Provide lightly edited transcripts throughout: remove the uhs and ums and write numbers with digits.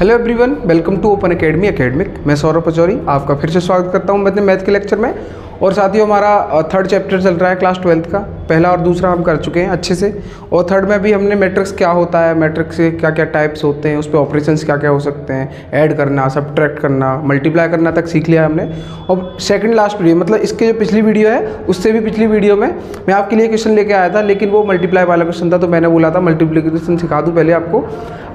Hello everyone, welcome to open academy academic. मैं सौरभ पचौरी आपका फिर से स्वागत करता हूं अपने मैथ के लेक्चर में। और साथियों, हमारा थर्ड चैप्टर चल रहा है क्लास 12th का। पहला और दूसरा हम कर चुके हैं अच्छे से, और थर्ड में भी हमने मैट्रिक्स क्या होता है, मैट्रिक्स के क्या क्या टाइप्स होते हैं, उस पर ऑपरेशंस क्या क्या हो सकते हैं, ऐड करना, सब्ट्रैक्ट करना, मल्टीप्लाई करना तक सीख लिया हमने। और सेकंड लास्ट वीडियो, मतलब इसके जो पिछली वीडियो है उससे भी पिछली वीडियो में मैं आपके लिए क्वेश्चन लेके आया था, लेकिन वो मल्टीप्लाई वाला क्वेश्चन था। तो मैंने बोला था मल्टीप्लिकेशन सिखा दूँ पहले आपको,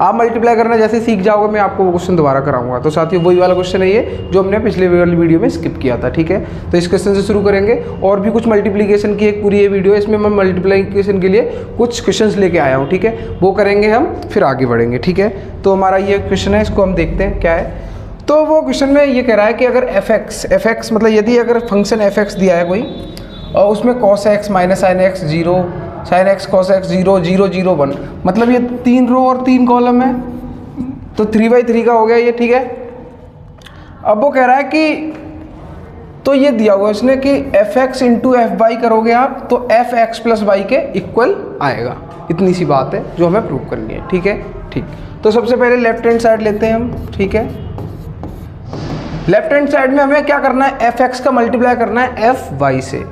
आप मल्टीप्लाई करना जैसे सीख जाओगे मैं आपको वो क्वेश्चन दोबारा कराऊंगा। तो साथियों, वही वाला क्वेश्चन है ये जो हमने पिछले वाली वीडियो में स्किप किया था। ठीक है, तो इस क्वेश्चन से शुरू करेंगे। और भी कुछ मल्टीप्लिकेशन की एक पूरी ये वीडियो है, इसमें मैं मल्टीप्लिकेशन के लिए कुछ क्वेश्चंस लेके आया हूँ। ठीक है, वो करेंगे हम, फिर आगे बढ़ेंगे। ठीक है, तो हमारा ये क्वेश्चन है, इसको हम देखते हैं क्या है। तो वो क्वेश्चन में ये कह रहा है कि अगर एफ एक्स मतलब यदि अगर फंक्शन एफ एक्स दिया है कोई, और उसमें cos x minus sine x 0, sign x cos x 0, 0, 0, 1, मतलब ये 3 रो और 3 कॉलम है, तो 3/3 का हो गया ये। ठीक है, अब वो कह रहा है कि तो ये दिया हुआ इसने कि F x into F y करोगे आप तो एफ एक्स प्लस वाई के इक्वल आएगा। इतनी सी बात है जो हमें प्रूव करनी है। ठीक है, ठीक। तो सबसे पहले लेफ्ट हैंड साइड लेते हैं हम। ठीक है, लेफ्ट हैंड साइड में हमें क्या करना है, एफ एक्स का मल्टीप्लाई करना है एफ वाई से।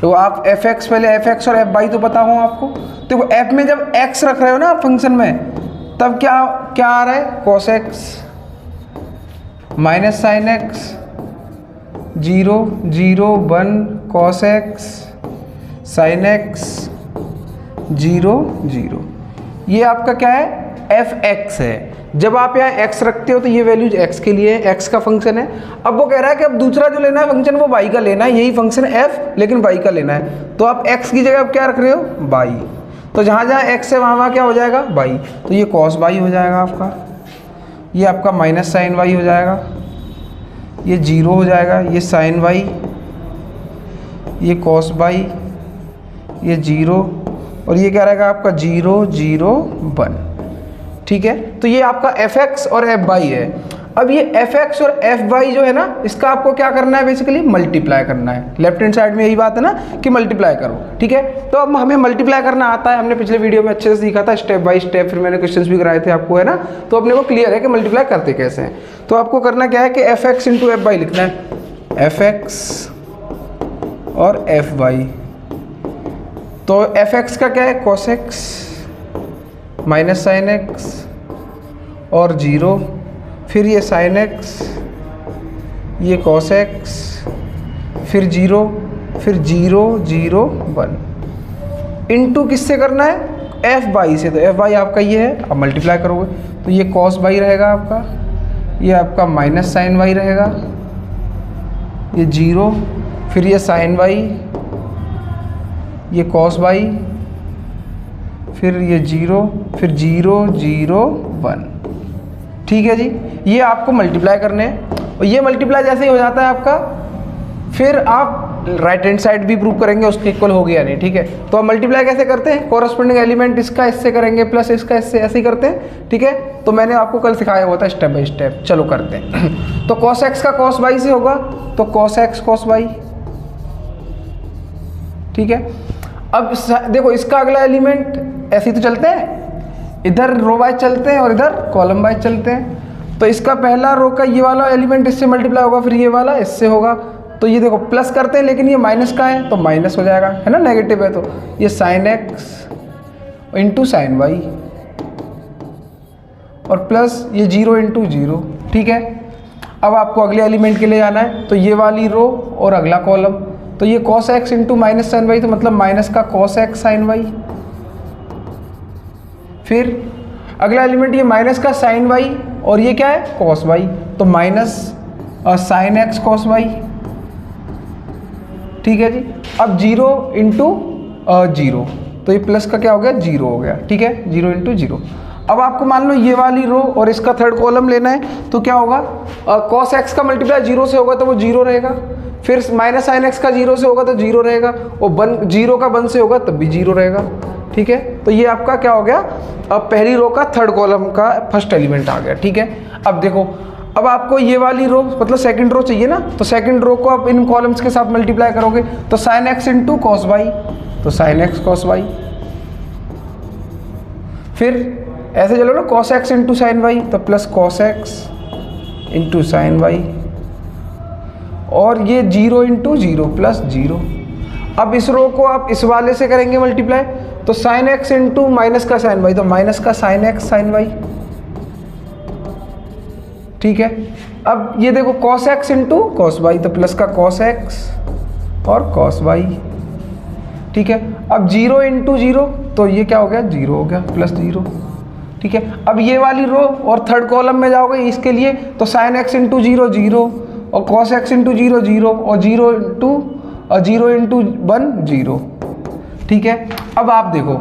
तो आप एफ एक्स, पहले एफ एक्स और एफ वाई तो पता हो आपको। देखो एफ में जब एक्स रख रहे हो ना आप फंक्शन में, तब क्या क्या आ रहा है, cos x minus sine x 0, 0, 1 cos x sine x 0, 0। ये आपका क्या है, एफ एक्स है। जब आप यहाँ x रखते हो तो ये वैल्यूज x के लिए है, x का फंक्शन है। अब वो कह रहा है कि अब दूसरा जो लेना है फंक्शन वो y का लेना है, यही फंक्शन f लेकिन y का लेना है। तो आप x की जगह आप क्या रख रहे हो, y। तो जहाँ जहाँ x है वहाँ क्या हो जाएगा, y। तो ये cos y हो जाएगा आपका, ये आपका माइनस साइन y हो जाएगा, ये 0 हो जाएगा, ये साइन y, ये cos y, ये 0, और ये क्या रहेगा आपका 0, 0, 1। ठीक है, तो ये आपका एफ एक्स और एफ वाई है। अब ये एफ एक्स और एफ वाई जो है ना, इसका आपको क्या करना है, बेसिकली मल्टीप्लाई करना है। लेफ्ट हैंड साइड में यही बात है ना कि मल्टीप्लाई करो। ठीक है, तो अब हमें मल्टीप्लाई करना आता है, हमने पिछले वीडियो में अच्छे से सीखा था स्टेप बाय स्टेप, फिर मैंने क्वेश्चंस भी कराए थे आपको, है ना। तो अपने को क्लियर है कि मल्टीप्लाई करते कैसे हैं। तो आपको करना क्या है कि F x into F y लिखना है, एफ एक्स और एफ वाई। तो एफ एक्स का क्या है, cos x minus sine x और 0, फिर ये साइन एक्स, ये कॉस एक्स, फिर 0, फिर 0, 0, 1 इंटू किससे करना है, एफ वाई से। तो एफ वाई आपका ये है, अब मल्टीप्लाई करोगे तो ये कॉस वाई रहेगा आपका, ये आपका माइनस साइन वाई रहेगा, ये 0, फिर ये साइन वाई, ये कॉस वाई, फिर ये 0, फिर 0, 0, 1। ठीक है जी, ये आपको मल्टीप्लाई करने हैं। और ये मल्टीप्लाई जैसे ही हो जाता है आपका, फिर आप राइट हैंड साइड भी प्रूव करेंगे उसके इक्वल हो गया नहीं। ठीक है, तो आप मल्टीप्लाई कैसे करते हैं, कॉरस्पॉन्डिंग एलिमेंट इसका इससे करेंगे प्लस इसका इससे, ऐसे ही करते हैं। ठीक है, तो मैंने आपको कल सिखाया हुआ था स्टेप बाय स्टेप। चलो करते हैं। तो कॉस एक्स का कॉस वाई से होगा, तो कॉस एक्स कॉस वाई। ठीक है, अब देखो इसका अगला एलिमेंट ऐसे ही तो चलते हैं, इधर रो वाइज चलते हैं और इधर कॉलम वाइज चलते हैं। तो इसका पहला रो का ये वाला एलिमेंट इससे मल्टीप्लाई होगा, फिर ये वाला इससे होगा। तो ये देखो प्लस करते हैं, लेकिन ये माइनस का है तो माइनस हो जाएगा, है ना, नेगेटिव है। तो ये sine x into sine y और प्लस ये 0 इंटू 0। ठीक है, अब आपको अगले एलिमेंट के लिए जाना है, तो ये वाली रो और अगला कॉलम। तो ये cos x into minus sine y, तो मतलब माइनस का कॉस एक्स साइन वाई। फिर अगला एलिमेंट ये माइनस का साइन वाई, और ये क्या है, कॉस वाई, तो minus sine x cos y. ठीक है जी, अब 0 इंटू 0, तो ये प्लस का क्या हो गया, 0 हो गया। ठीक है, 0 इंटू 0। अब आपको मान लो ये वाली रो और इसका थर्ड कॉलम लेना है, तो क्या होगा, कॉस एक्स का मल्टीप्लाई 0 से होगा तो वो 0 रहेगा, फिर माइनस साइन एक्स का 0 से होगा तो 0 रहेगा, और 0 का 1 से होगा तब भी 0 रहेगा। ठीक है, तो ये आपका क्या हो गया, अब पहली रो का थर्ड कॉलम का फर्स्ट एलिमेंट आ गया। ठीक है, अब देखो, अब आपको ये वाली रो मतलब सेकंड रो चाहिए ना, तो सेकंड रो को आप इन कॉलम्स के साथ मल्टीप्लाई करोगे, तो sine x into cos y, तो साइन एक्स कॉस वाई। फिर ऐसे चलो ना, cos x into sine y, तो plus cos x into sine y, और ये 0 इंटू 0 प्लस 0। अब इस रो को आप इस वाले से करेंगे मल्टीप्लाई, तो साइन एक्स इंटू माइनस का साइन वाई, तो माइनस का साइन एक्स साइन वाई, ठीक है। अब ये देखो cos x into cos y, तो प्लस का कॉस एक्स और कॉस वाई, ठीक है। अब 0 इंटू 0, तो ये क्या हो गया, 0 हो गया प्लस 0, ठीक है। अब ये वाली रो और थर्ड कॉलम में जाओगे इसके लिए, तो साइन एक्स इंटू 0 0 और कॉस एक्स इंटू 0 0 और 0 इंटू 1 0, ठीक है। अब आप देखो,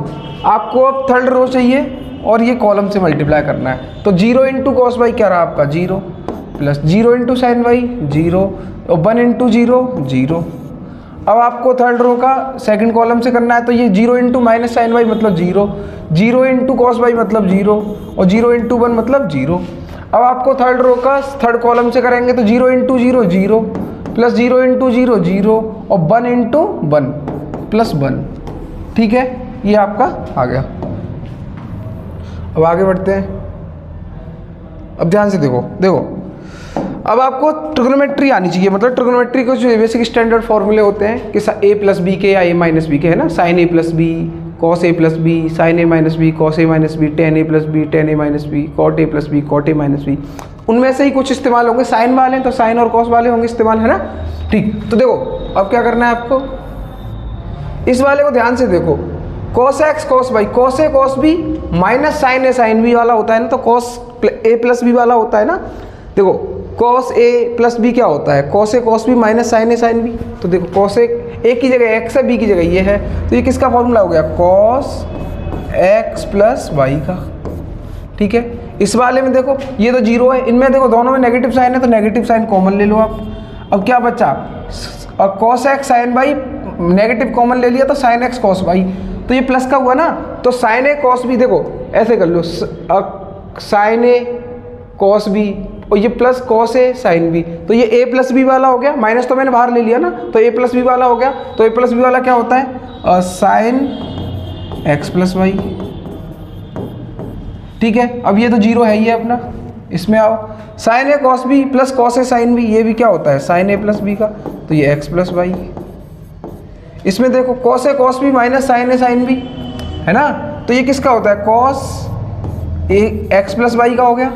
आपको अब थर्ड रो चाहिए और ये कॉलम से मल्टीप्लाई करना है, तो 0 इंटू कॉस वाई क्या रहा आपका 0, प्लस 0 इंटू साइन वाई 0 और 1 इंटू 0 0। अब आपको थर्ड रो का सेकंड कॉलम से करना है, तो ये 0 इंटू माइनस साइन वाई मतलब 0, 0 इंटू कॉस वाई मतलब 0 और 0 इंटू 1 मतलब 0। अब आपको थर्ड रो का थर्ड कॉलम से करेंगे, तो 0 इंटू 0 0 प्लस 0 इंटू 0 0 और 1 इंटू 1 प्लस 1, ठीक है। ये आपका आ गया। अब आगे बढ़ते हैं। अब ध्यान से देखो, अब आपको ट्रिग्नोमेट्री आनी चाहिए, मतलब ट्रिग्नोमेट्री के जो बेसिक स्टैंडर्ड फॉर्मूले होते हैं कि ए प्लस बी के या ए माइनस बी के, है ना, sine A plus B cos A plus B, sine A minus B cos A minus B, tan A plus B tan A minus B, cot A plus B cot A minus B, उनमें से ही कुछ इस्तेमाल होंगे। Sign वाले तो sign और cos वाले होंगे इस्तेमाल, है ना, ठीक। तो देखो अब क्या करना है आपको, इस वाले को ध्यान से देखो, cos x cos y, cos A cos B minus sine A sine B वाला होता है ना, तो कॉस ए प्लस बी वाला होता है ना। देखो कॉस ए प्लस बी क्या होता है, cos A cos B minus sine A sine B, तो देखो कॉस ए की जगह एक्स है, बी की जगह ये है, तो ये किसका फॉर्मूला हो गया, कॉस एक्स प्लस वाई का, ठीक है। इस वाले में देखो ये तो 0 है, इनमें देखो दोनों में नेगेटिव साइन है, तो नेगेटिव साइन कॉमन ले लो आप। अब क्या बचा, और cos x sine y negative common ले लिया, तो साइन एक्स कॉस वाई, तो ये प्लस का हुआ ना, तो साइन ए कॉस बी, देखो ऐसे कर लो, साइन ए कॉस बी और ये plus cos A sine B, तो ये ए प्लस बी वाला हो गया, माइनस तो मैंने बाहर ले लिया ना, तो ए प्लस बी वाला हो गया। तो ए प्लस बी वाला क्या होता है, साइन एक्स प्लस वाई, ठीक है। अब ये तो 0 है ही है अपना, इसमें आओ, sign A cos B plus cos A sine B, ये भी क्या होता है, साइन ए प्लस बी का, तो ये एक्स प्लस वाई। इसमें देखो cos A cos B minus sine A sine B, है ना, तो ये किसका होता है, cos A x plus y का हो गया,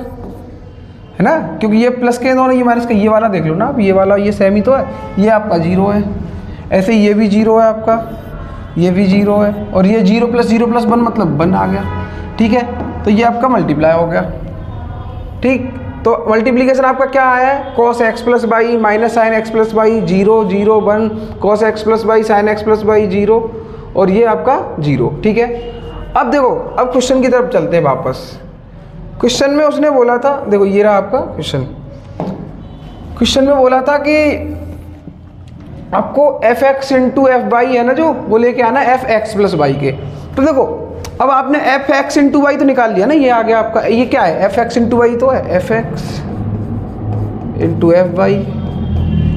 है ना, क्योंकि ये प्लस के दोनों, ये माइनस का, ये वाला देख लो ना, अब ये वाला ये सेम ही तो है, ये आपका 0 है, ऐसे ये भी 0 है आपका, ये भी 0 है, और ये 0 प्लस 1 मतलब 1 आ गया, ठीक है। तो ये आपका मल्टीप्लाई हो गया, ठीक। तो मल्टीप्लीकेशन आपका क्या आया है, cos x plus y minus sine x plus y 0 0 1, cos x plus y sine x plus y 0 और ये आपका 0, ठीक है। अब देखो, अब क्वेश्चन की तरफ चलते हैं वापस। क्वेश्चन में उसने बोला था, देखो ये रहा आपका क्वेश्चन में बोला था कि आपको F x into F y है ना, जो वो लेके आना एफ एक्स प्लस वाई के। तो देखो अब आपने एफ एक्स इंटू वाई तो निकाल लिया ना, ये आ गया आपका, ये क्या है, एफ एक्स इंटू वाई तो है, F x into F y,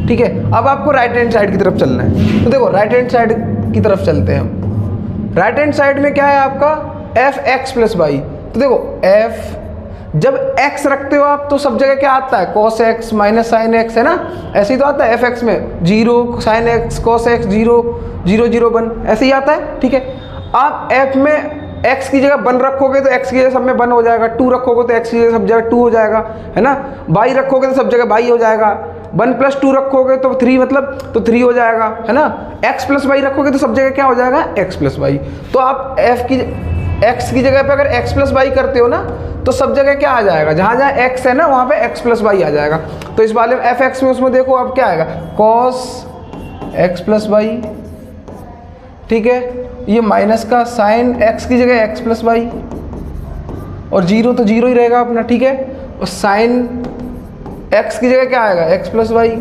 ठीक है। अब आपको राइट हैंड साइड की तरफ चलना है, तो देखो राइट हैंड साइड की तरफ चलते हैं हम। राइट हैंड साइड में क्या है आपका, एफ एक्स प्लस वाई, तो देखो एफ, जब x रखते हो आप तो सब जगह क्या आता है, cos x minus sine x, है ना, ऐसे ही तो आता है। एफ एक्स में 0 साइन एक्स cos x 0 0 0 1 ऐसे ही आता है, ठीक है। आप f में x की जगह 1 रखोगे तो x की जगह सब में 1 हो जाएगा, 2 रखोगे तो x की जगह सब जगह 2 हो जाएगा, है ना, y रखोगे तो सब जगह y हो जाएगा, 1 प्लस 2 रखोगे तो 3 मतलब तो 3 हो जाएगा, है ना, x प्लस वाई रखोगे तो सब जगह क्या हो जाएगा, x प्लस वाई। तो आप x की जगह पे अगर x प्लस वाई करते हो ना, तो सब जगह क्या आ जाएगा, जहाँ जहाँ x है ना वहाँ पे x प्लस वाई आ जाएगा। तो इस वाले में एफ एक्स में उसमें देखो अब क्या आएगा, cos x प्लस वाई, ठीक है, ये माइनस का साइन x की जगह x प्लस वाई, और 0 तो 0 ही रहेगा अपना, ठीक है, और साइन x की जगह क्या आएगा, x प्लस वाई,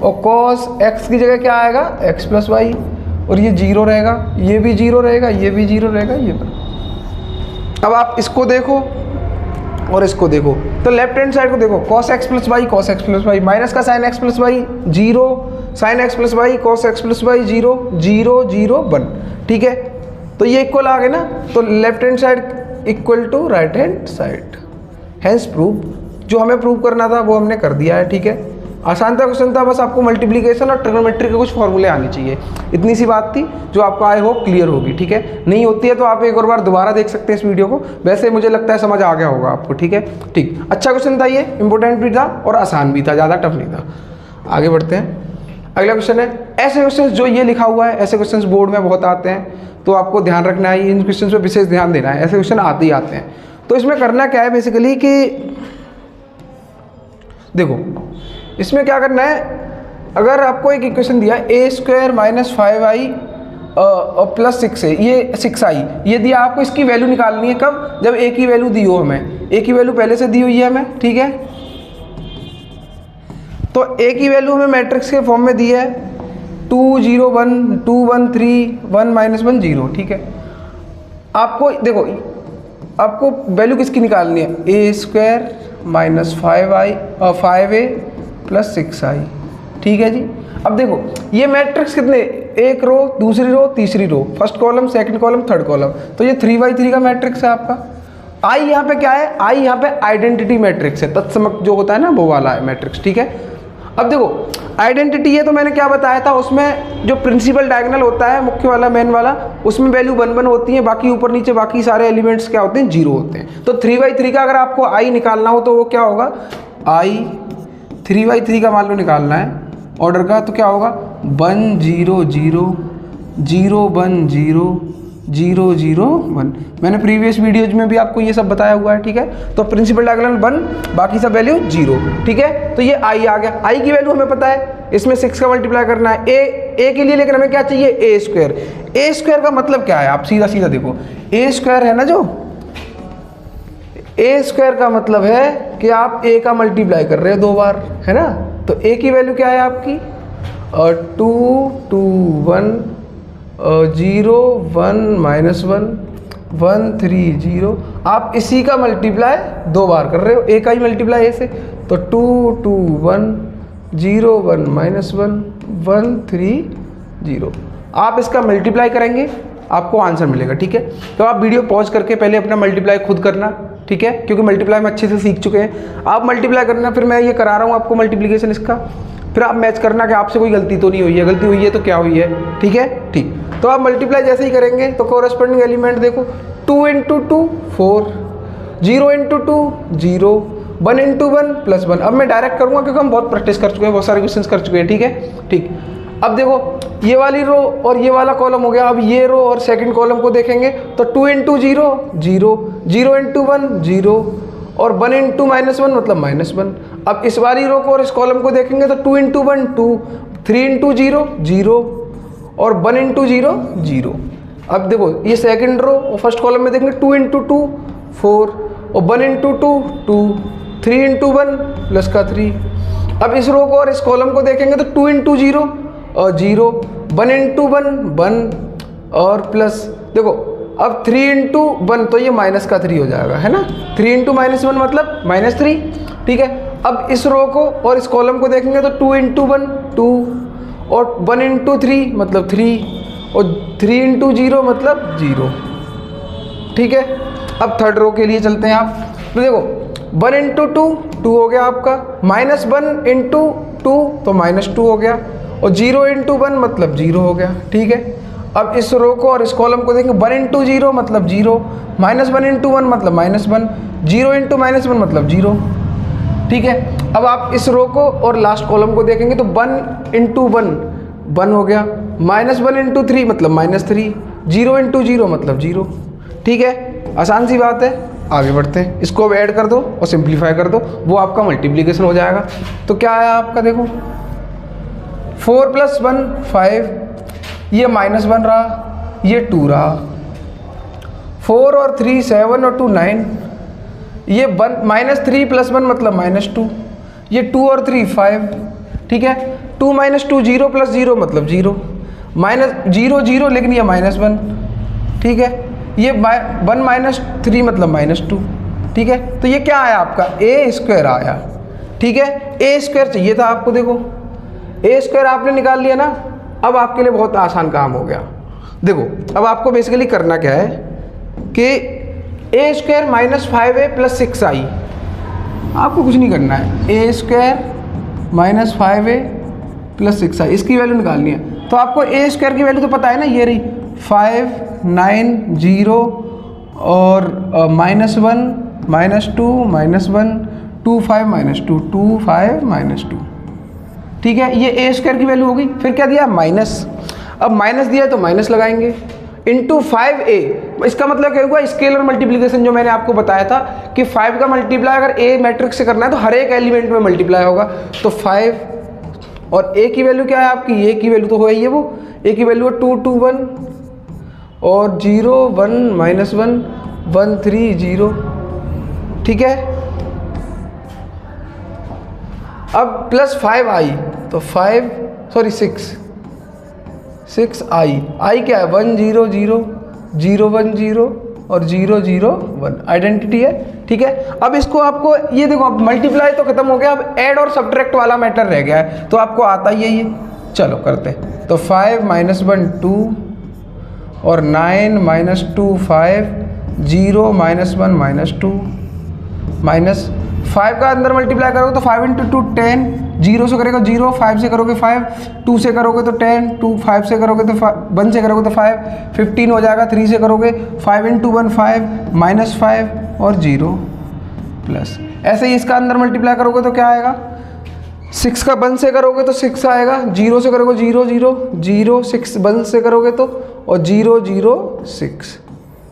और cos x की जगह क्या आएगा, x प्लस वाई, और ये 0 रहेगा, ये भी 0 रहेगा, ये भी 0 रहेगा, ये पर। अब आप इसको देखो और इसको देखो, तो लेफ्ट हैंड साइड को देखो, cos x plus y cos x plus y, minus का sine x plus y 0, sine x plus y cos x plus y 0 0 0 1, ठीक है। तो ये इक्वल आ गए ना, तो left hand side equal to right hand side. Hence proved, जो हमें प्रूव करना था वो हमने कर दिया है। ठीक है, आसान था क्वेश्चन था, बस आपको मल्टीप्लिकेशन और ट्रिग्नोमेट्री के कुछ फॉर्मूले आने चाहिए, इतनी सी बात थी जो आपको आई होप क्लियर होगी। ठीक है, नहीं होती है तो आप एक और बार दोबारा देख सकते हैं इस वीडियो को, वैसे मुझे लगता है समझ आ गया होगा आपको। ठीक है, ठीक, अच्छा क्वेश्चन था ये, इंपॉर्टेंट भी था और आसान भी था, ज़्यादा टफ नहीं था। आगे बढ़ते हैं, अगला क्वेश्चन है, ऐसे क्वेश्चन जो ये लिखा हुआ है, ऐसे क्वेश्चन बोर्ड में बहुत आते हैं, तो आपको ध्यान रखना है, इन क्वेश्चन पे विशेष ध्यान देना है, ऐसे क्वेश्चन आते ही आते हैं। तो इसमें करना क्या है बेसिकली कि देखो, इसमें क्या करना है, अगर आपको एक इक्वेशन दिया है ए स्क्वायर माइनस 5i प्लस 6 है, ये 6i ये दिया, आपको इसकी वैल्यू निकालनी है कब, जब ए की वैल्यू दी हो हमें, ए की वैल्यू पहले से दी हुई है हमें। ठीक है, तो ए की वैल्यू हमें मैट्रिक्स के फॉर्म में दी है 2 0 1 2 1 3 1 -1 0। ठीक है, आपको देखो, आपको वैल्यू किसकी निकालनी है, ए square minus 5a plus 6i। ठीक है जी, अब देखो ये मैट्रिक्स कितने, एक रो, दूसरी रो, तीसरी row, first column, second column, third column, तो ये 3x3 का मैट्रिक्स है आपका। आई यहाँ पे क्या है, आई यहाँ पे आइडेंटिटी मैट्रिक्स है, तत्समक जो होता है ना वो वाला है मैट्रिक्स। ठीक है, अब देखो आइडेंटिटी है, तो मैंने क्या बताया था, उसमें जो प्रिंसिपल डायगोनल होता है, मुख्य वाला, मेन वाला, उसमें वैल्यू 1 1 होती है, बाकी ऊपर नीचे बाकी सारे एलिमेंट्स क्या होते हैं, 0 होते हैं। तो 3x3 का अगर आपको आई निकालना हो तो वो क्या होगा, आई 3x3 का मान लो निकालना है ऑर्डर का, तो क्या होगा 1 0 0 0 1 0 0 0 1। मैंने प्रीवियस वीडियोज में भी आपको ये सब बताया हुआ है। ठीक है, तो प्रिंसिपल डायगोनल 1, बाकी सब वैल्यू 0। ठीक है, तो ये आई आ गया, आई की वैल्यू हमें पता है, इसमें 6 का मल्टीप्लाई करना है ए के लिए, लेकिन हमें क्या चाहिए, ए स्क्वायर। ए स्क्वायर का मतलब क्या है, आप सीधा सीधा देखो, ए स्क्वायर है ना, जो ए स्क्वायर का मतलब है कि आप ए का मल्टीप्लाई कर रहे हो 2 बार, है ना। तो ए की वैल्यू क्या है आपकी 2 2 1 0 1 -1 1 3 0। आप इसी का मल्टीप्लाई 2 बार कर रहे हो, ए का ही मल्टीप्लाई ए से, तो 2 2 1 0 1 -1 1 3 0। आप इसका मल्टीप्लाई करेंगे, आपको आंसर मिलेगा। ठीक है, तो आप वीडियो पॉज करके पहले अपना मल्टीप्लाई खुद करना। ठीक है, क्योंकि मल्टीप्लाई में अच्छे से सीख चुके हैं, आप मल्टीप्लाई करना, फिर मैं ये करा रहा हूँ आपको मल्टीप्लिकेशन इसका, फिर आप मैच करना कि आपसे कोई गलती तो नहीं हुई है, गलती हुई है तो क्या हुई है। ठीक है, ठीक, तो आप मल्टीप्लाई जैसे ही करेंगे तो कोरस्पॉन्डिंग एलिमेंट देखो, 2 × 2 4, 0 × 2 0, 1 × 1 +1। अब मैं डायरेक्ट करूँगा क्योंकि हम बहुत प्रैक्टिस कर चुके हैं, बहुत सारे क्वेश्चन कर चुके हैं। ठीक है, ठीक, अब देखो ये वाली रो और ये वाला कॉलम हो गया, अब ये रो और सेकंड कॉलम को देखेंगे तो 2 × 0 0, 0 × 1 0 और 1 × -1 मतलब -1। अब इस वाली रो को और इस कॉलम को देखेंगे तो 2 × 1 2, 3 × 0 0 और 1 × 0 0। अब देखो ये सेकंड रो और फर्स्ट कॉलम में देखेंगे 2 × 2 4 और 1 × 2 2, 3 × 1 प्लस का 3। अब इस रो को और इस कॉलम को देखेंगे तो 2 × 0 और 0, 1 × 1 1 और प्लस, देखो अब 3 × 1 तो ये माइनस का 3 हो जाएगा, है ना। 3 × -1 मतलब -3। ठीक है, अब इस रो को और इस कॉलम को देखेंगे तो 2 × 1 2 और 1 × 3 मतलब 3 और 3 × 0 मतलब 0। ठीक है, अब थर्ड रो के लिए चलते हैं आप, तो देखो 1 × 2 2 हो गया आपका, -1 × 2 तो -2 हो गया और 0 × 1 मतलब 0 हो गया। ठीक है, अब इस रो को और इस कॉलम को देखेंगे 1 × 0 मतलब 0, -1 × 1 मतलब -1, 0 × -1 मतलब 0। ठीक है, अब आप इस रो को और लास्ट कॉलम को देखेंगे तो 1 × 1 1 हो गया, -1 × 3 मतलब -3, 0 × 0 मतलब 0। ठीक है, आसान सी बात है। आगे बढ़ते हैं, इसको अब ऐड कर दो और सिंप्लीफाई कर दो, वो आपका मल्टीप्लिकेशन हो जाएगा। तो क्या आया आपका, देखो 4 + 1 5, ये -1 रहा, ये 2 रहा, 4 और 3 7 और 2 9, ये -3 + 1 मतलब -2, ये 2 और 3 5। ठीक है, 2 - 2 0 + 0 मतलब 0, -0 0 लेकिन ये -1। ठीक है, ये 1 - 3 मतलब -2। ठीक है, तो ये क्या आया आपका, ए स्क्वायर आया। ठीक है, ए स्क्वायर चाहिए था आपको, देखो ए स्क्वायर आपने निकाल लिया ना। अब आपके लिए बहुत आसान काम हो गया। देखो अब आपको बेसिकली करना क्या है कि ए square minus 5a plus 6i, आपको कुछ नहीं करना है, ए square minus 5a plus 6i इसकी वैल्यू निकालनी है। तो आपको ए स्क्वायर की वैल्यू तो पता है ना, ये रही 5 9 0 और -1 -2 -1 2 5 -2 2 5 -2, ठीक है। ये ए स्क्वायर की वैल्यू होगी। फिर क्या दिया, माइनस, अब माइनस दिया है तो माइनस लगाएंगे, इंटू 5a, इसका मतलब क्या हुआ, स्केलर मल्टीप्लिकेशन जो मैंने आपको बताया था कि 5 का मल्टीप्लाई अगर ए मैट्रिक्स से करना है तो हर एक एलिमेंट में मल्टीप्लाई होगा। तो 5 और ए की वैल्यू क्या है आपकी, ए की वैल्यू तो हो ही है, वो ए की वैल्यू है 2 2 1 और 0 1 -1 1 3 0, ठीक है। अब प्लस 5i, तो 6i क्या है 1 0 0 0 1 0 और 0 0 1 आइडेंटिटी है, ठीक है। अब इसको आपको ये देखो, अब मल्टीप्लाई तो खत्म हो गया, अब ऐड और सब्ट्रैक्ट वाला मैटर रह गया है, तो आपको आता ही है ये। चलो करते हैं। तो 5 -1 2 और 9 -2 5 0 -1 -2 माइनस 5 का अंदर मल्टीप्लाई करोगे तो 5 × 2 10, 0 से करेगा 0, 5 से करोगे 5, 2 से करोगे तो 10, 2 5 से करोगे तो 1 से करोगे तो 5, 15 हो जाएगा, 3 से करोगे 5 × 1 5 -5 और 0 प्लस। ऐसे ही इसका अंदर मल्टीप्लाई करोगे तो क्या आएगा, 6 का 1 से करोगे तो 6 आएगा, 0 से करोगे 0 0 0, 6 1 से करोगे तो और 0 0 6।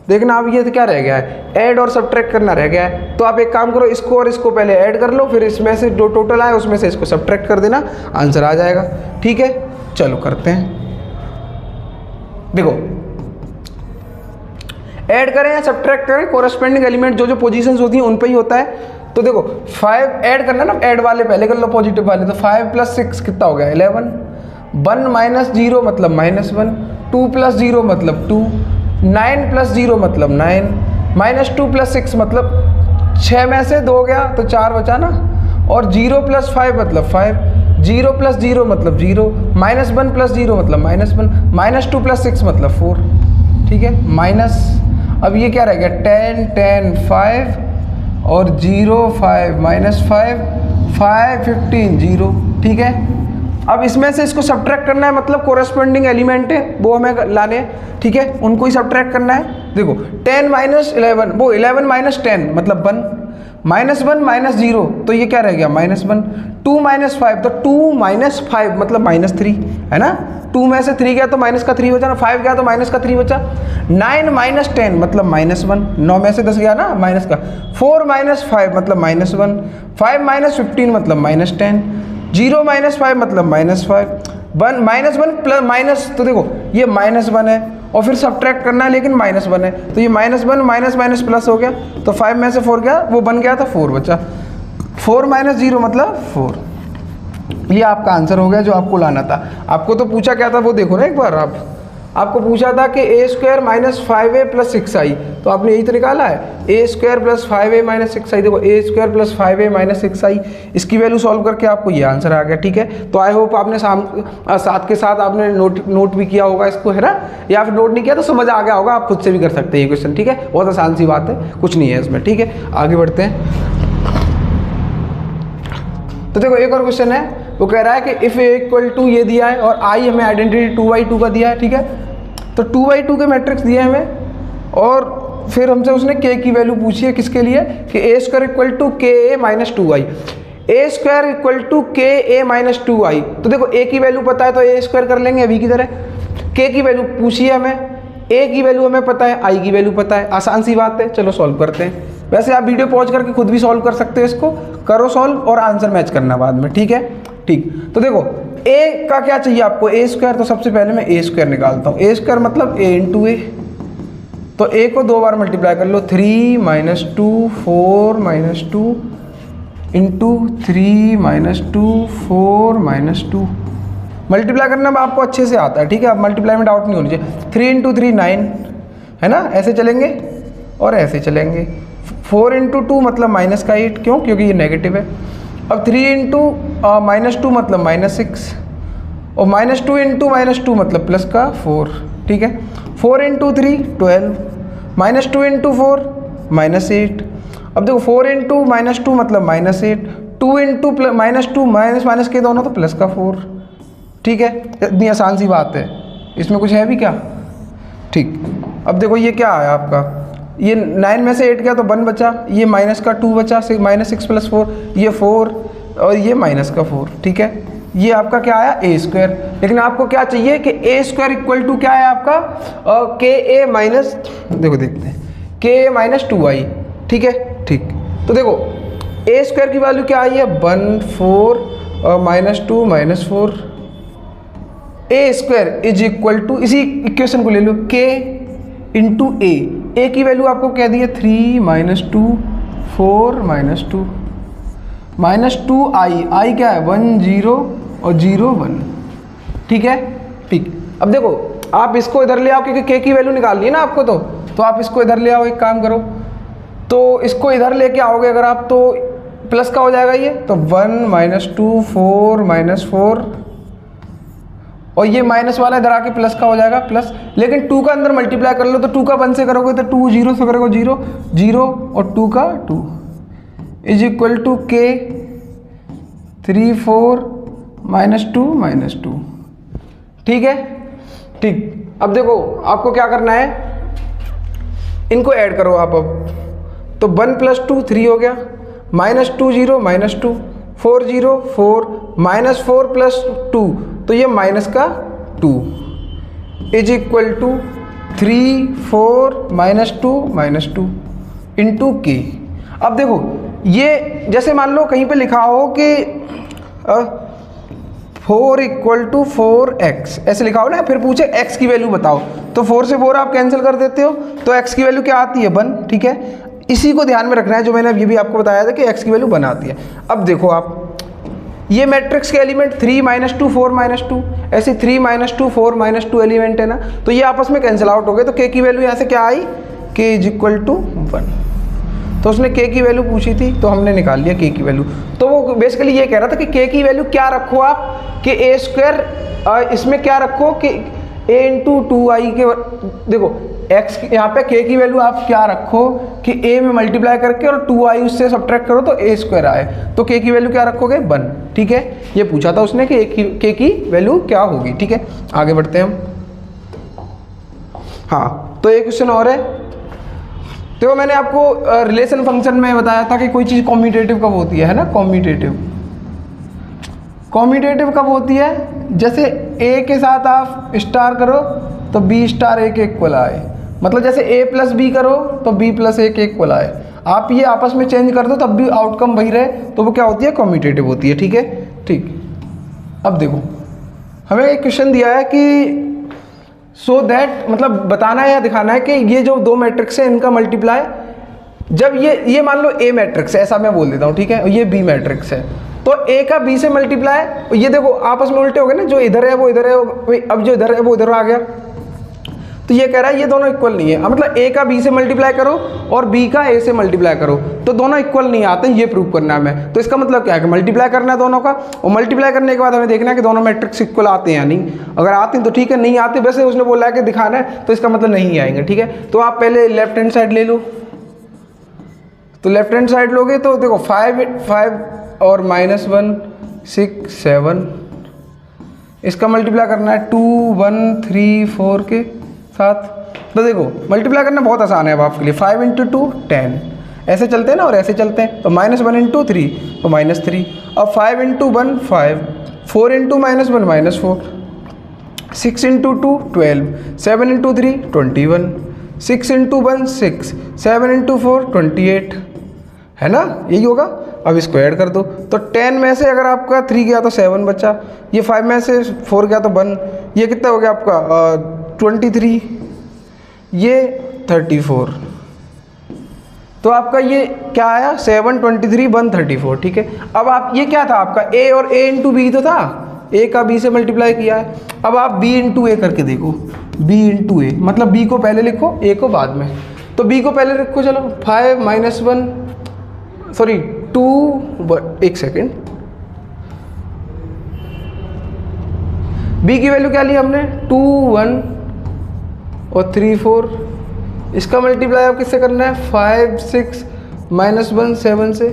देखना अब ये क्या रह गया है, ऐड और सब्ट्रैक्ट करना रह गया है। तो आप एक काम करो, इसको और इसको पहले ऐड कर लो, फिर इसमें से जो टोटल आए उसमें से इसको सब्ट्रैक्ट कर देना, आंसर आ जाएगा, ठीक है। चलो करते हैं। देखो ऐड करें या सब्ट्रैक्ट करें, कोरस्पेंडिंग एलिमेंट जो जो पोजीशंस होती हैं उन पे ही होता है। तो देखो 5 ऐड करना ना, ऐड वाले पहले कर लो, पॉजिटिव वाले। तो 5 + 6 कितना हो गया 11, 1 - 0 मतलब -1, 2 + 0 मतलब 2, 9 + 0 मतलब 9, -2 + 6 मतलब 6 में से 2 गया तो 4 बचा ना, और 0 + 5 मतलब 5, 0 + 0 मतलब 0, -1 + 0 मतलब -1, -2 + 6 मतलब 4, ठीक है। माइनस अब ये क्या रह गया 10 10 5 और 0 5 -5 5 15 0, ठीक है। अब इसमें से इसको सब्ट्रैक्ट करना है, मतलब कोरस्पोंडिंग एलिमेंट है वो हमें लाने हैं, ठीक है, उनको ही सब्ट्रैक्ट करना है। देखो 10 - 11 वो 11 - 10 मतलब 1, -1 - 0 तो ये क्या रह गया -1, 2 - 5 तो 2 - 5 मतलब -3 है ना, 2 में से 3 गया तो माइनस का 3 बचा ना, 5 गया तो माइनस का 3 बचा, 9 - 10 मतलब -1, 9 में से 10 गया ना माइनस का, 4 - 5 मतलब -1, 5 - 15 मतलब -10, 0 - 5 मतलब -5, 1 प्लस माइनस, तो देखो ये -1 है और फिर सब्ट्रैक्ट करना है लेकिन -1 है, तो ये -1 माइनस प्लस हो गया, तो 5 में से 4 गया, वो बन गया था 4 बचा, 4 - 0 मतलब 4। ये आपका आंसर हो गया जो आपको लाना था। आपको तो पूछा क्या था वो देखो ना एक बार, आपको पूछा था कि a² - 5a + 6i, तो आपने यही तो निकाला है, a² + 5a - 6i। देखो a² + 5a - 6i, इसकी वैल्यू सॉल्व करके आपको ये आंसर आ गया, ठीक है। तो आई होप आपने साथ के साथ आपने नोट भी किया होगा इसको, है ना, या फिर नोट नहीं किया तो समझ आ गया होगा, आप खुद से भी कर सकते हैं ये क्वेश्चन, ठीक है। बहुत आसान सी बात है, कुछ नहीं है इसमें, ठीक है। आगे बढ़ते हैं। तो देखो एक और क्वेश्चन है, वो कह रहा है कि इफ़ a = ये दिया है और i हमें आइडेंटिटी 2/2 का दिया है, ठीक है। तो 2/2 के मैट्रिक्स दिए हमें और फिर हमसे उसने k की वैल्यू पूछी है, किसके लिए, कि a² = ka - 2i, a² = ka - 2i। तो देखो a की वैल्यू पता है तो a² कर लेंगे अभी की तरह, k की वैल्यू पूछी है हमें, a की वैल्यू हमें पता है, i की वैल्यू पता है, आसान सी बात है। चलो सॉल्व करते हैं। वैसे आप वीडियो पॉज करके खुद भी सॉल्व कर सकते हो, इसको करो सॉल्व और आंसर मैच करना बाद में, ठीक है। ठीक, तो देखो a का क्या चाहिए आपको, a², तो सबसे पहले मैं a² निकालता हूँ। a² मतलब a × a, तो a को 2 बार मल्टीप्लाई कर लो, 3 - 2 4 - 2 इंटू 3 - 2 4 - 2। मल्टीप्लाई करना आपको अच्छे से आता है, ठीक है, अब मल्टीप्लाई में डाउट नहीं होनी चाहिए। 3 × 3 9 है ना, ऐसे चलेंगे और ऐसे चलेंगे। 4 × 2 मतलब -8, क्यों, क्योंकि ये नेगेटिव है। अब 3 × -2 मतलब -6 और -2 × -2 मतलब प्लस का 4, ठीक है। 4 × 3 12, -2 × 4 -8। अब देखो 4 इंटू -2 मतलब -8, 2 इंटू -2 माइनस के दोनों तो प्लस का 4। ठीक है, इतनी आसान सी बात है, इसमें कुछ है भी क्या? ठीक, अब देखो ये क्या आया आपका, ये 9 में से 8 गया तो 1 बचा, ये माइनस का 2 बचा, -6 + 4 ये 4 और ये माइनस का 4। ठीक है, ये आपका क्या आया a²। लेकिन आपको क्या चाहिए कि a² इक्वल टू क्या है आपका ka माइनस, देखो देखते हैं, ka - 2i। ठीक है, ठीक, तो देखो a² की वैल्यू क्या आई है 1 4 और -2 -4, a² इज इक्वल टू, इसी इक्वेशन को ले लो k इंटू a की वैल्यू आपको कह दी है 3 -2 4 -2 -2i, i क्या है 1 0 और 0 1। ठीक है, ठीक, अब देखो आप इसको इधर ले आओ क्योंकि k की वैल्यू निकालनी है ना आपको, तो आप इसको इधर ले आओ, एक काम करो, तो इसको इधर लेके आओगे अगर आप तो प्लस का हो जाएगा ये, तो 1 -2 4 -4 और ये माइनस वाला इधर आके प्लस का हो जाएगा प्लस, लेकिन 2 का अंदर मल्टीप्लाई कर लो तो 2 का 1 से करोगे तो 2 0 से करोगे 0 0 और 2 का 2 इज इक्वल टू k 3 4 -2 -2। ठीक है, ठीक, अब देखो आपको क्या करना है, इनको ऐड करो आप। अब तो 1 + 2 3 हो गया, -2 0 -2 4 0 4 -4 + 2 तो ये माइनस का 2 इज इक्वल टू 3 4 -2 -2 इंटू के। अब देखो ये जैसे मान लो कहीं पे लिखा हो कि 4 = 4x ऐसे लिखा हो ना, फिर पूछे x की वैल्यू बताओ, तो 4 से 4 आप कैंसिल कर देते हो तो x की वैल्यू क्या आती है 1। ठीक है, इसी को ध्यान में रखना है जो मैंने अभी भी आपको बताया था कि x की वैल्यू 1 आती है। अब देखो आप ये मैट्रिक्स के एलिमेंट 3 -2 4 -2 ऐसे 3 -2 4 -2 एलिमेंट है ना, तो ये आपस में कैंसिल आउट हो गए, तो k की वैल्यू यहाँ से क्या आई k = 1। तो उसने k की वैल्यू पूछी थी तो हमने निकाल लिया k की वैल्यू। तो वो बेसिकली ये कह रहा था कि k की वैल्यू क्या रखो आप कि a², इसमें क्या रखो कि a × 2i के, देखो x यहाँ पे k की वैल्यू आप क्या रखो कि a में मल्टीप्लाई करके और 2i उससे सब्ट्रैक्ट करो तो a² आए, तो k की वैल्यू क्या रखोगे 1। ठीक है, ये पूछा था उसने कि k की वैल्यू क्या होगी। ठीक है, आगे बढ़ते हैं हम। हाँ, तो एक क्वेश्चन और है। देखो मैंने आपको रिलेशन फंक्शन में बताया था कि कोई चीज़ कॉम्यूटेटिव कब होती है ना, कॉम्यूटेटिव कब होती है, जैसे a के साथ आप स्टार करो तो b * a के इक्वल आए, मतलब जैसे a + b करो तो b + a के इक्वल आए, आप ये आपस में चेंज कर दो तब भी आउटकम वही रहे, तो वो क्या होती है कॉम्यूटेटिव होती है। ठीक है, ठीक, अब देखो हमें एक क्वेश्चन दिया है कि सो दैट, मतलब बताना है या दिखाना है कि ये जो दो मैट्रिक्स है इनका मल्टीप्लाई, जब ये मान लो a मैट्रिक्स है, ऐसा मैं बोल देता हूँ, ठीक है, और ये b मैट्रिक्स है, तो a का b से मल्टीप्लाई, ये देखो आपस में उल्टे हो गए ना, जो इधर है वो इधर है, अब जो इधर है वो इधर आ गया, तो ये कह रहा है ये दोनों इक्वल नहीं है। मतलब a का b से मल्टीप्लाई करो और b का a से मल्टीप्लाई करो तो दोनों इक्वल नहीं आते, ये प्रूव करना है हमें। तो इसका मतलब क्या है कि मल्टीप्लाई करना है दोनों का, और मल्टीप्लाई करने के बाद हमें देखना है कि दोनों मैट्रिक्स इक्वल आते हैं या नहीं। अगर आते हैं तो ठीक है, नहीं आते, वैसे उसने बोला है कि दिखाना है तो इसका मतलब नहीं आएंगे। ठीक है, तो आप पहले लेफ्ट हैंड साइड ले लो, तो लेफ्ट हैंड साइड लोगे तो देखो 5 और -1 6 7, इसका मल्टीप्लाई करना है 2 1 3 4 के साथ। तो देखो मल्टीप्लाई करना बहुत आसान है अब आपके लिए, 5 × 2 10, ऐसे चलते हैं ना और ऐसे चलते हैं, तो -1 × 3 तो -3, और 5 × 1 5, 4 × -1 -4, 6 × 2 12, 7 × 3 21, 6 × 1 6, 7 × 4 28, है ना, यही होगा। अब इसको ऐड कर दो, तो 10 में से अगर आपका 3 गया तो 7 बचा, ये 5 में से 4 गया तो 1, ये कितना हो गया आपका 23, ये 34, तो आपका ये क्या आया 7 23 1 34। ठीक है, अब आप ये क्या था आपका a और a × b तो था, a का b से मल्टीप्लाई किया है, अब आप b × a करके देखो, b × a मतलब b को पहले लिखो a को बाद में, तो b को पहले लिखो, चलो 5 -1 सॉरी 2 एक सेकेंड, b की वैल्यू क्या ली हमने 2 1 और 3 4, इसका मल्टीप्लाई आप किससे करना है, 5 6 -1 7 से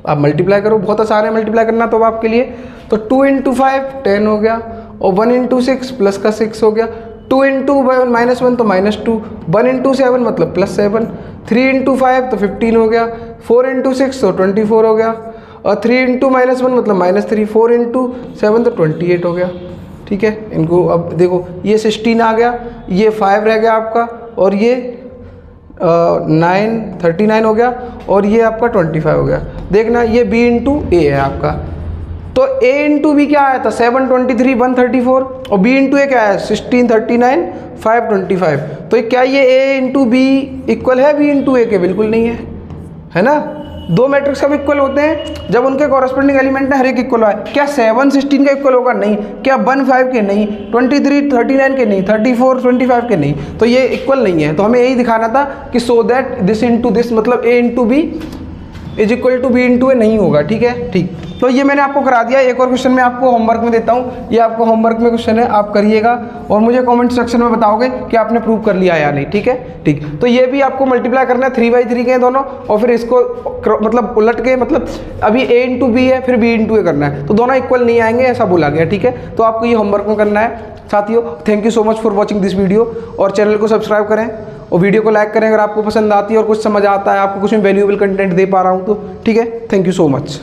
आप मल्टीप्लाई करो, बहुत आसान है मल्टीप्लाई करना तो आपके लिए। तो 2 × 5 10 हो गया, और 1 × 6 प्लस का 6 हो गया, 2 × -1 तो -2, 1 × 7 मतलब +7, 3 × 5 तो 15 हो गया, 4 × 6 तो 24 हो गया, और 3 × -1 मतलब -3, 4 × 7 तो 28 हो गया। ठीक है, इनको अब देखो ये 16 आ गया, ये 5 रह गया आपका, और ये 9 39 हो गया, और ये आपका 25 हो गया। देखना ये B × A है आपका, तो A × B क्या आया था, 7 23 134, और B × A क्या है, 16 39 5 25। तो क्या ये A × B इक्वल है B × A के, बिल्कुल नहीं है ना। दो मैट्रिक्स कब इक्वल होते हैं, जब उनके कॉरस्पॉन्डिंग एलिमेंट हर एक इक्वल है। क्या 7 16 का इक्वल होगा, नहीं। क्या 1 5 के, नहीं। 23 39 के, नहीं। 34 25 के, नहीं। तो ये इक्वल नहीं है, तो हमें यही दिखाना था कि so that this into this मतलब A × B is equal to B × A नहीं होगा। ठीक है, ठीक। तो ये मैंने आपको करा दिया। एक और क्वेश्चन मैं आपको होमवर्क में देता हूँ, ये आपको होमवर्क में क्वेश्चन है, आप करिएगा और मुझे कमेंट सेक्शन में बताओगे कि आपने प्रूव कर लिया या नहीं। ठीक है, ठीक। तो ये भी आपको मल्टीप्लाई करना है, 3/3 के हैं दोनों, और फिर इसको मतलब उलट के, मतलब अभी A × B है, फिर B × A करना है, तो दोनों इक्वल नहीं आएंगे, ऐसा बोला गया। ठीक है, तो आपको ये होमवर्क में करना है साथियों। Thank you so much for watching this video, और चैनल को सब्सक्राइब करें और वीडियो को लाइक करें अगर आपको पसंद आती है और कुछ समझ आता है, आपको कुछ वैल्यूएबल कंटेंट दे पा रहा हूँ तो। ठीक है, थैंक यू सो मच।